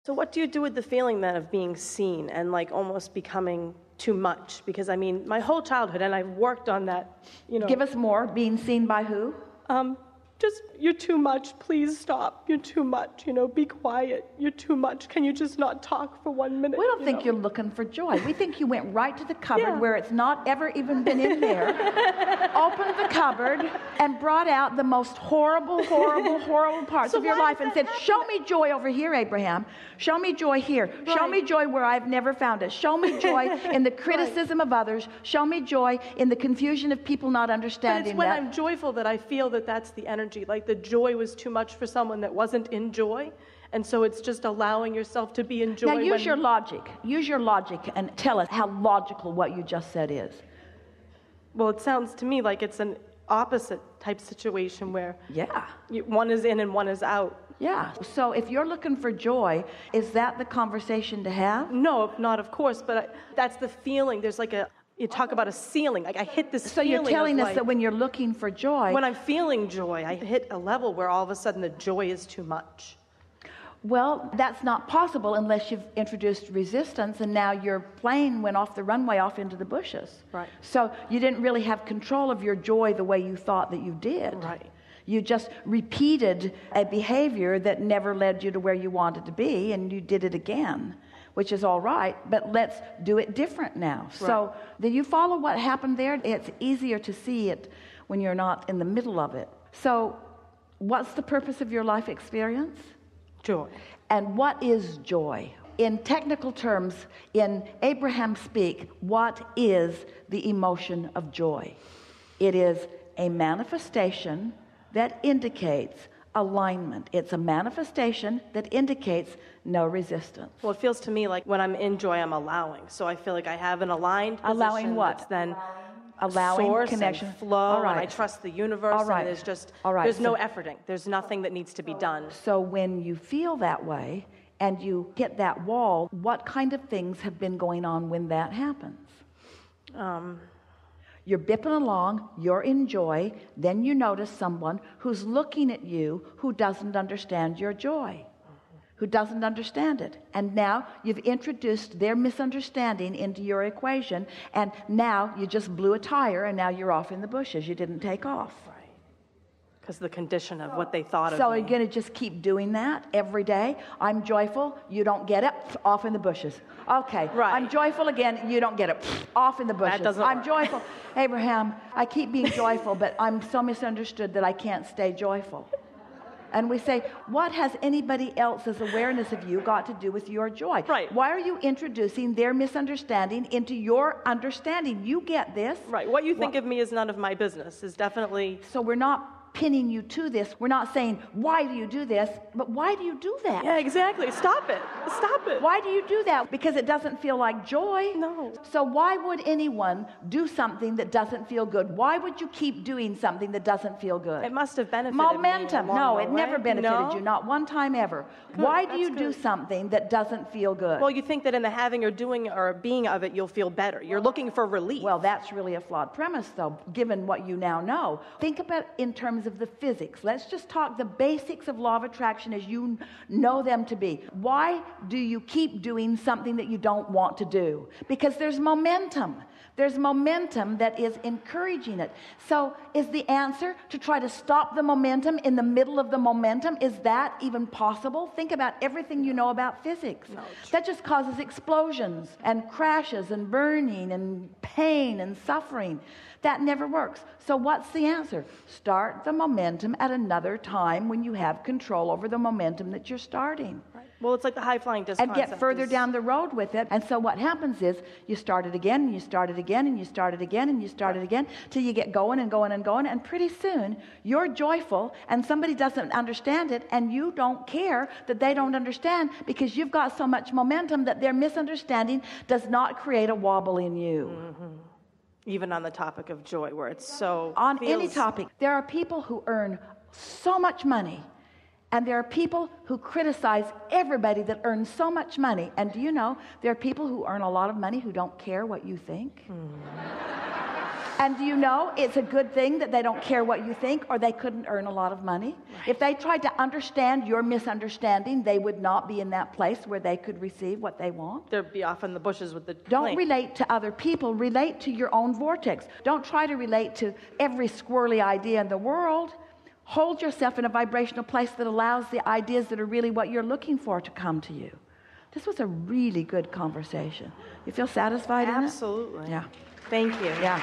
So what do you do with the feeling then of being seen and like almost becoming too much? Because I mean, my whole childhood, and I've worked on that, Give us more. Being seen by who? Just, you're too much, please stop. You're too much, be quiet. You're too much. Can you just not talk for 1 minute? We don't think you're looking for joy. We think you went right to the cupboard where it's not ever even been in there, opened the cupboard, and brought out the most horrible parts of your life and said, show me joy over here, Abraham. Show me joy here. Right. Show me joy where I've never found it. Show me joy in the criticism of others. Show me joy in the confusion of people not understanding that. But it's when I'm joyful that I feel that that's the energy. Like the joy was too much for someone that wasn't in joy. And so it's just allowing yourself to be in joy. Now use your logic. Use your logic and tell us how logical what you just said is. Well, it sounds to me like it's an opposite type situation where one is in and one is out. Yeah. So if you're looking for joy, is that the conversation to have? No, not of course, but that's the feeling. There's like you talk about a ceiling. Like I hit this feeling. So you're telling us that when you're looking for joy. When I'm feeling joy, I hit a level where all of a sudden the joy is too much. Well, that's not possible unless you've introduced resistance and now your plane went off the runway off into the bushes. Right. So you didn't really have control of your joy the way you thought that you did. Right. You just repeated a behavior that never led you to where you wanted to be, and you did it again, which is all right, but let's do it different now. Right. So do you follow what happened there? It's easier to see it when you're not in the middle of it. So what's the purpose of your life experience? Joy. And what is joy? In technical terms, in Abraham speak, what is the emotion of joy? It is a manifestation that indicates alignment. It's a manifestation that indicates no resistance. Well, it feels to me like when I'm in joy, I'm allowing. So I feel like I have an aligned position. Allowing what? That's then allowing source connection, and flow, and I trust the universe. All right. And there's just There's no efforting. There's nothing that needs to be done. So when you feel that way and you hit that wall, what kind of things have been going on when that happens? You're bipping along, you're in joy, then you notice someone who's looking at you who doesn't understand your joy, who doesn't understand it. And now you've introduced their misunderstanding into your equation, and now you just blew a tire, and now you're off in the bushes. You didn't take off. Right. Because the condition of what they thought of So me. you're going to just keep doing that every day? I'm joyful, you don't get it, off in the bushes. Okay, right. I'm joyful again, you don't get it, off in the bushes. That doesn't I'm work. joyful. Abraham, I keep being joyful, but I'm so misunderstood that I can't stay joyful. And we say, what has anybody else's awareness of you got to do with your joy? Right. Why are you introducing their misunderstanding into your understanding? You get this. Right. What you think of me is none of my business is definitely... So we're not pinning you to this. We're not saying, why do you do this? But why do you do that? Yeah, exactly. Stop it. Stop it. Why do you do that? Because it doesn't feel like joy? No. So why would anyone do something that doesn't feel good? Why would you keep doing something that doesn't feel good? It must have benefited Momentum. me No, it way. never benefited you. Not one time ever. Good. Why do That's you good. do something that doesn't feel good? Well, you think that in the having or doing or being of it, you'll feel better. You're looking for relief. Well, that's really a flawed premise, though, given what you now know. Think about it in terms of the physics. Let's just talk the basics of law of attraction as you know them to be. Why do you keep doing something that you don't want to do? Because there's momentum. There's momentum that is encouraging it. So is the answer to try to stop the momentum in the middle of the momentum? Is that even possible? Think about everything you know about physics. No, that just causes explosions and crashes and burning and pain and suffering. That never works. So what's the answer? Start the momentum at another time when you have control over the momentum that you're starting. Right. Well, it's like the high-flying disc And get concept further is... down the road with it. And so what happens is you start it again, and you start it again, and you start it again, and you start it again, till you get going and going and going. And pretty soon, you're joyful, and somebody doesn't understand it, and you don't care that they don't understand because you've got so much momentum that their misunderstanding does not create a wobble in you. Mm-hmm. Even on the topic of joy, where it's so... On any topic, there are people who earn so much money, and there are people who criticize everybody that earns so much money. And do you know, there are people who earn a lot of money who don't care what you think? And do you know, it's a good thing that they don't care what you think, or they couldn't earn a lot of money. Right. If they tried to understand your misunderstanding, they would not be in that place where they could receive what they want. They'd be off in the bushes with the Don't plane. relate to other people. Relate to your own vortex. Don't try to relate to every squirrely idea in the world. Hold yourself in a vibrational place that allows the ideas that are really what you're looking for to come to you. This was a really good conversation. You feel satisfied in it? Absolutely. Yeah. Thank you. Yeah.